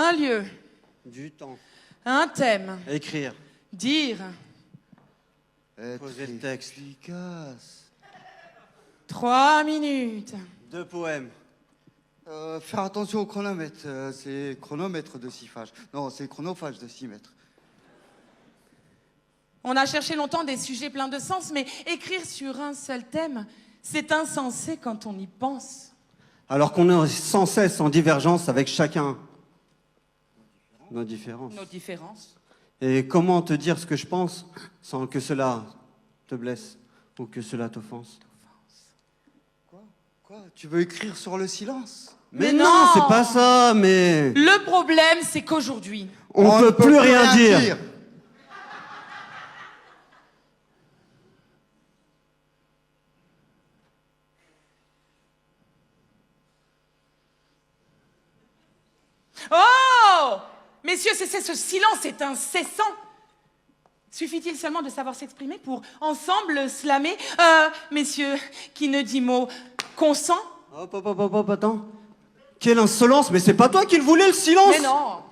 Un lieu. Du temps. Un thème. Écrire. Dire. Poser le texte. Efficace. 3 minutes. 2 poèmes. Faire attention au chronomètre. C'est chronomètre de 6 phages. Non, c'est chronophage de 6 mètres. On a cherché longtemps des sujets pleins de sens, mais écrire sur un seul thème, c'est insensé quand on y pense. Alors qu'on est sans cesse en divergence avec chacun. Nos différences. Nos différences. Et comment te dire ce que je pense sans que cela te blesse ou que cela t'offense? Quoi? Tu veux écrire sur le silence? Mais non, non, c'est pas ça, mais... Le problème, c'est qu'aujourd'hui... On peut plus rien dire. Oh! Messieurs, cessez ce silence, c'est incessant. Suffit-il seulement de savoir s'exprimer pour ensemble slammer? Messieurs, qui ne dit mot consent? Hop, attends. Quelle insolence, mais c'est pas toi qui le voulais, le silence! Mais non!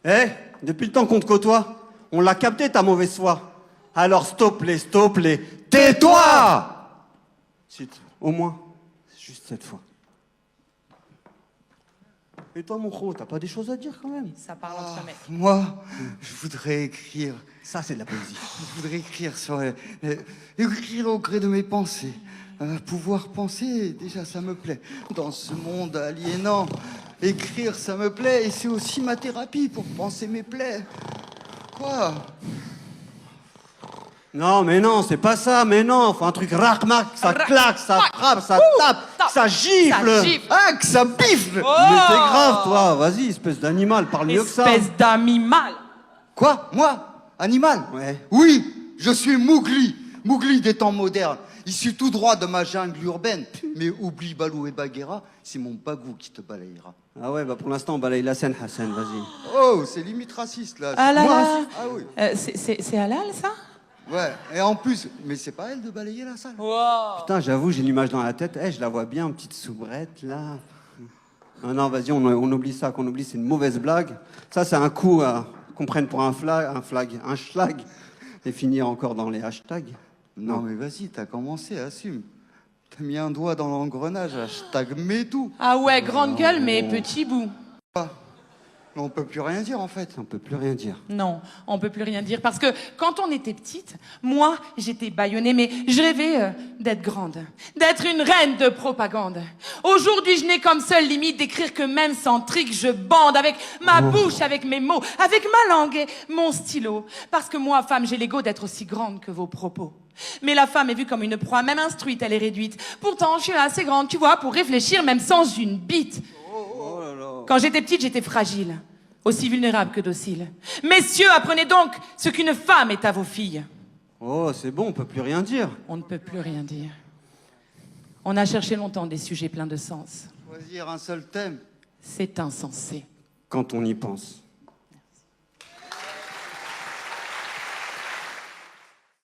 Eh, depuis le temps qu'on te côtoie, on l'a capté ta mauvaise foi. Alors stop les, tais-toi! Chut, au moins, juste cette fois. Et toi, mon gros, t'as pas des choses à dire quand même? Ça parle entre mecs. Moi, je voudrais écrire. Ça, c'est de la poésie. Je voudrais écrire sur écrire au gré de mes pensées. Pouvoir penser, déjà, ça me plaît. Dans ce monde aliénant, écrire, ça me plaît. Et c'est aussi ma thérapie pour penser mes plaies. Quoi? Non, mais non, c'est pas ça, mais non. Faut un truc rac-mac, ça claque, ça frappe, ça tape, ça gifle. Ça gifle. Ah, que ça bifle! Oh! Mais t'es grave, toi. Vas-y, espèce d'animal, parle mieux que ça. Espèce d'animal. Quoi? Moi? Animal? Ouais. Oui, je suis Mowgli. Mowgli des temps modernes. Issu tout droit de ma jungle urbaine. Mais oublie Balou et Bagheera, c'est mon bagou qui te balayera. Ah ouais, bah pour l'instant, on balaye la scène, Hassan, vas-y. Oh, c'est limite raciste, là. Ah là Moi, là. Ah oui. C'est halal, ça? Ouais, et en plus, mais c'est pas elle de balayer la salle. Wow. Putain, j'avoue, j'ai l'image dans la tête. Eh, je la vois bien, petite soubrette, là. Non, vas-y, on oublie ça, qu'on oublie, c'est une mauvaise blague. Ça, c'est un coup qu'on prenne pour un schlag, et finir encore dans les hashtags. Non, mais vas-y, t'as commencé, assume. T'as mis un doigt dans l'engrenage, hashtag MeToo. Ah ouais, grande gueule, mais petit bout. On peut plus rien dire, en fait. On peut plus rien dire. Non, on peut plus rien dire. Parce que quand on était petite, moi, j'étais bâillonnée, mais je rêvais d'être grande. D'être une reine de propagande. Aujourd'hui, je n'ai comme seule limite d'écrire que même sans trick, je bande avec ma bouche, avec mes mots, avec ma langue et mon stylo. Parce que moi, femme, j'ai l'ego d'être aussi grande que vos propos. Mais la femme est vue comme une proie, même instruite, elle est réduite. Pourtant, je suis assez grande, tu vois, pour réfléchir, même sans une bite. Oh là là. Quand j'étais petite, j'étais fragile, aussi vulnérable que docile. Messieurs, apprenez donc ce qu'une femme est à vos filles. Oh, c'est bon, on peut plus rien dire. On ne peut plus rien dire. On a cherché longtemps des sujets pleins de sens. Choisir un seul thème. C'est insensé. Quand on y pense.